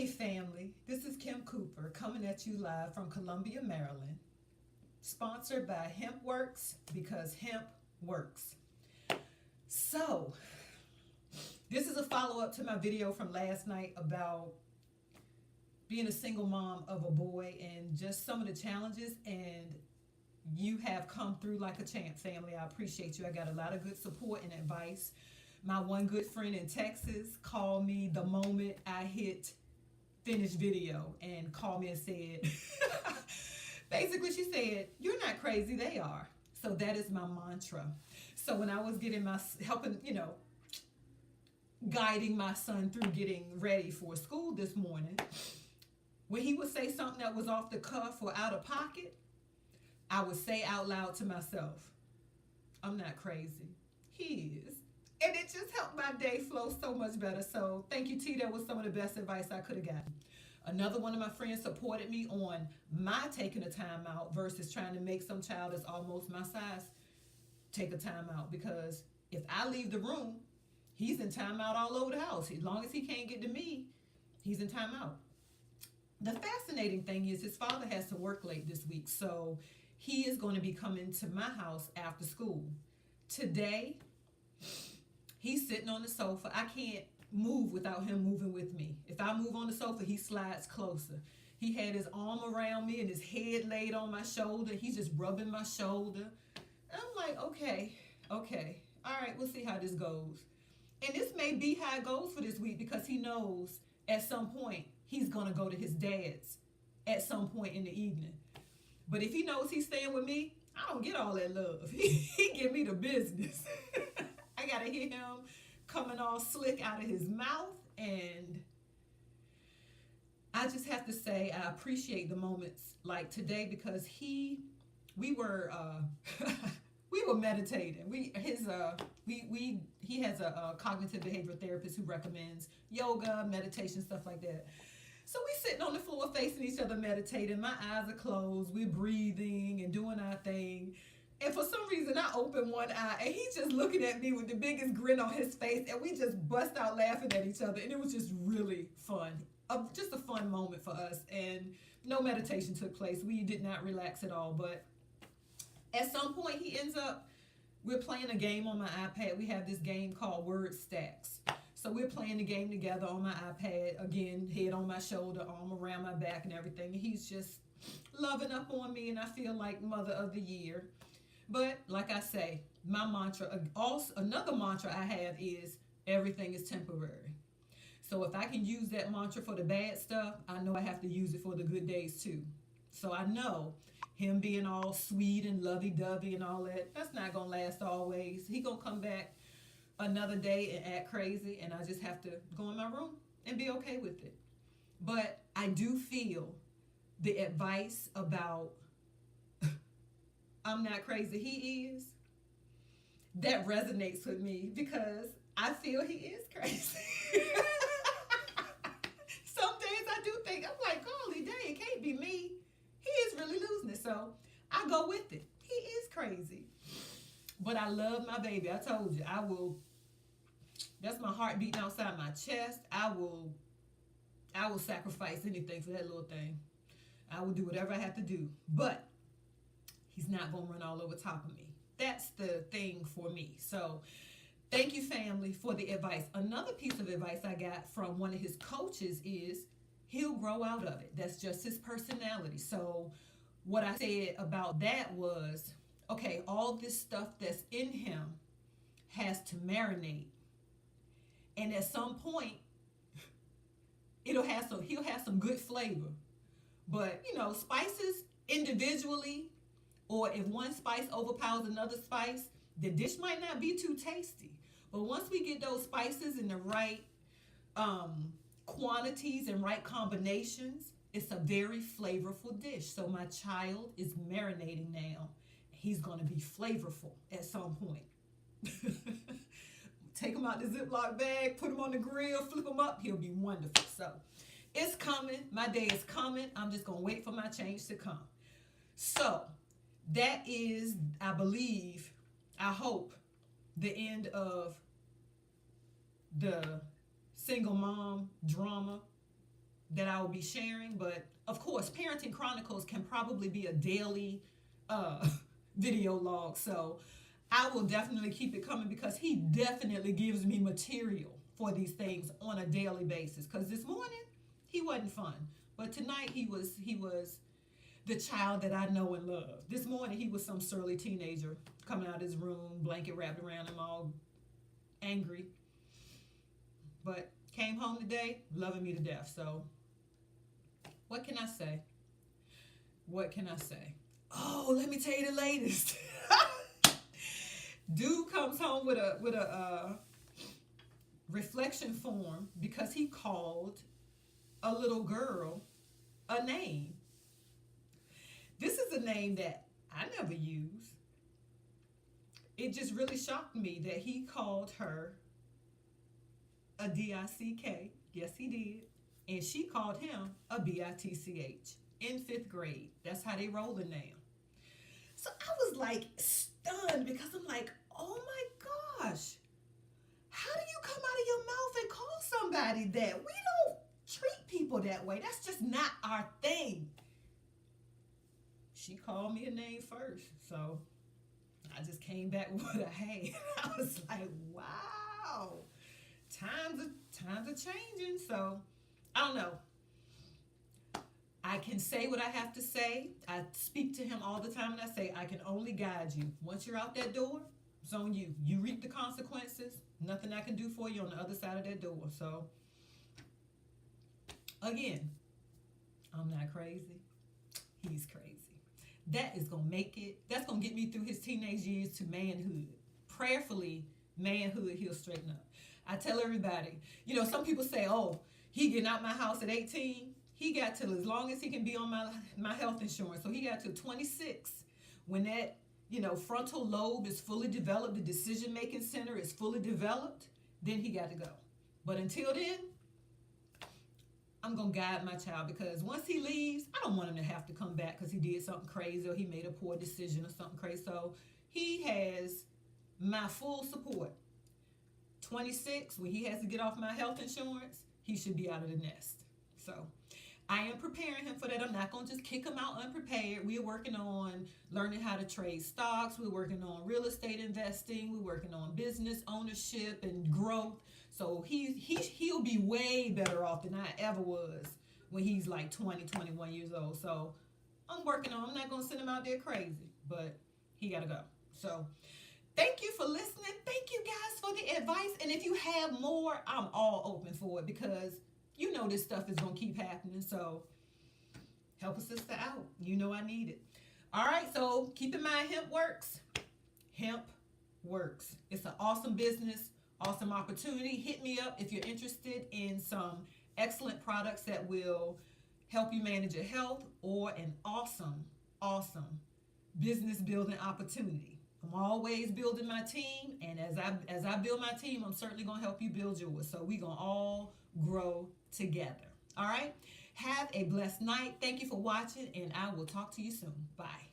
Hey family, this is Kim Cooper coming at you live from Columbia, Maryland, sponsored by HempWorx because hemp works. So, this is a follow-up to my video from last night about being a single mom of a boy and just some of the challenges, and you have come through like a champ, family. I appreciate you. I got a lot of good support and advice. My one good friend in Texas called me the moment I hit finished video and called me and said, basically she said, "You're not crazy, they are." So that is my mantra. So when I was getting my, helping, guiding my son through getting ready for school this morning, when he would say something that was off the cuff or out of pocket, I would say out loud to myself, "I'm not crazy, he is." And it just helped my day flow so much better. So thank you, T. That was some of the best advice I could have gotten. Another one of my friends supported me on my taking a time out versus trying to make some child that's almost my size take a time out. Because if I leave the room, he's in timeout all over the house. As long as he can't get to me, he's in timeout. The fascinating thing is his father has to work late this week. So he is going to be coming to my house after school. Today, he's sitting on the sofa. I can't move without him moving with me. If I move on the sofa, he slides closer. He had his arm around me and his head laid on my shoulder. He's just rubbing my shoulder. And I'm like, okay. All right, we'll see how this goes. And this may be how it goes for this week because he knows at some point he's going to go to his dad's at some point in the evening. But if he knows he's staying with me, I don't get all that love. He give me the business. I got to hear him coming all slick out of his mouth, and I just have to say I appreciate the moments like today because we were we were meditating. He has a cognitive behavioral therapist who recommends yoga, meditation, stuff like that. So we sitting on the floor facing each other meditating. My eyes are closed. We're breathing and doing our thing. And for some reason, I opened one eye, and he's just looking at me with the biggest grin on his face, and we just bust out laughing at each other, and it was just really fun. Just a fun moment for us, and no meditation took place. We did not relax at all, but at some point, he ends up, we're playing a game on my iPad. We have this game called Word Stacks. So we're playing the game together on my iPad, again, head on my shoulder, arm around my back and everything. He's just loving up on me, and I feel like Mother of the Year. But like I say, my mantra, also another mantra I have is everything is temporary. So if I can use that mantra for the bad stuff, I know I have to use it for the good days too. So I know him being all sweet and lovey-dovey and all that, that's not going to last always. He going to come back another day and act crazy, and I just have to go in my room and be okay with it. But I do feel the advice about I'm not crazy, he is, that resonates with me because I feel he is crazy. Some days I do think, I'm like, golly dang, it can't be me. He is really losing it. So I go with it. He is crazy. But I love my baby. I told you, that's my heart beating outside my chest. I will sacrifice anything for that little thing. I will do whatever I have to do. But he's not going to run all over top of me. That's the thing for me. So thank you, family, for the advice. Another piece of advice I got from one of his coaches is he'll grow out of it. That's just his personality. So what I said about that was, okay, all this stuff that's in him has to marinate. And at some point, he'll have some good flavor. But, spices individually, or if one spice overpowers another spice, the dish might not be too tasty. But once we get those spices in the right quantities and right combinations, it's a very flavorful dish. So my child is marinating now. He's going to be flavorful at some point. Take him out the Ziploc bag, put him on the grill, flip him up. He'll be wonderful. So it's coming. My day is coming. I'm just going to wait for my change to come. So that is, I believe, I hope, the end of the single mom drama that I will be sharing. But of course, Parenting Chronicles can probably be a daily uh, video log. So I will definitely keep it coming because he definitely gives me material for these things on a daily basis. Because this morning he wasn't fun, but tonight he was the child that I know and love. This morning he was some surly teenager coming out of his room, blanket wrapped around him, all angry. But came home today, loving me to death. So what can I say? What can I say? Oh, let me tell you the latest. Dude comes home with a reflection form because he called a little girl a name. This is a name that I never use. It just really shocked me that he called her a DICK. Yes, he did. And she called him a BITCH in 5th grade. That's how they rolling now. So I was like stunned because I'm like, oh my gosh, how do you come out of your mouth and call somebody that? We don't treat people that way. That's just not our thing. She called me a name first, so I just came back with what I had. I was like, wow, times are changing. So I don't know. I can say what I have to say. I speak to him all the time, and I say, I can only guide you. Once you're out that door, it's on you. You reap the consequences. Nothing I can do for you on the other side of that door. So, again, I'm not crazy. He's crazy. That is going to make it. That's going to get me through his teenage years to manhood. Prayerfully, manhood, he'll straighten up. I tell everybody, some people say, oh, he getting out my house at 18. He got till as long as he can be on my health insurance. So he got to 26 when that, frontal lobe is fully developed, the decision-making center is fully developed, then he got to go. But until then, I'm going to guide my child because once he leaves, I don't want him to have to come back because he did something crazy or he made a poor decision or something crazy. So he has my full support. 26, when he has to get off my health insurance, he should be out of the nest. So I am preparing him for that. I'm not going to just kick him out unprepared. We're working on learning how to trade stocks. We're working on real estate investing. We're working on business ownership and growth. So he'll be way better off than I ever was when he's like 20, 21 years old. So I'm working on, I'm not going to send him out there crazy, but he got to go. So thank you for listening. Thank you guys for the advice. And if you have more, I'm all open for it because this stuff is going to keep happening. So help a sister out. I need it. All right. So keep in mind, HempWorx. HempWorx. It's an awesome business, awesome opportunity. Hit me up if you're interested in some excellent products that will help you manage your health or an awesome, awesome business building opportunity. I'm always building my team. And as I build my team, I'm certainly going to help you build yours. So we're going to all grow together. All right. Have a blessed night. Thank you for watching, and I will talk to you soon. Bye.